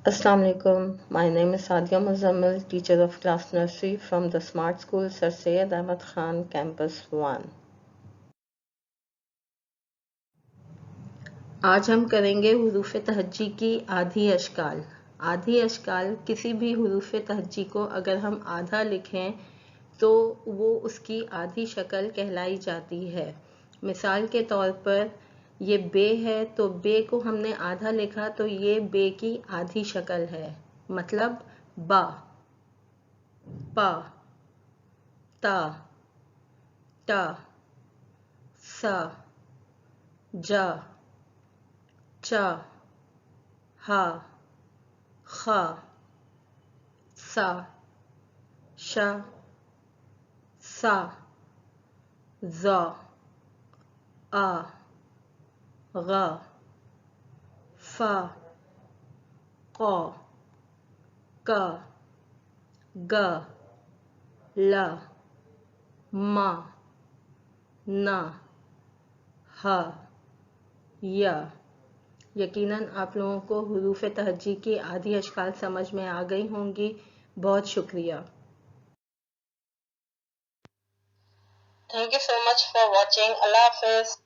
Assalamu alaikum. My name is Sadia Muzammil, teacher of class nursery from the Smart School Sir Syed Ahmad Khan, Campus 1. आज हम करेंगे हुरूफ तहज्जी की आधी अशकाल। आधी अशकाल किसी भी हुरूफ तहज्जी को अगर हम आधा लिखें तो वो उसकी आधी शक्ल कहलाई जाती है। मिसाल के तौर पर ये बे है तो बे को हमने आधा लिखा तो ये बे की आधी शक्ल है, मतलब बा, पा, ता, टा, सा, जा, चा, हा, खा, सा, शा, सा, ज़ा, आ, गा, फा, क़ा, का, गा, ला, मा, ना, हा, या। यकीनन आप लोगों को हुरूफ तहज्जी की आधी अशकाल समझ में आ गई होंगी। बहुत शुक्रिया। Thank you so much for watching. Allah Hafiz.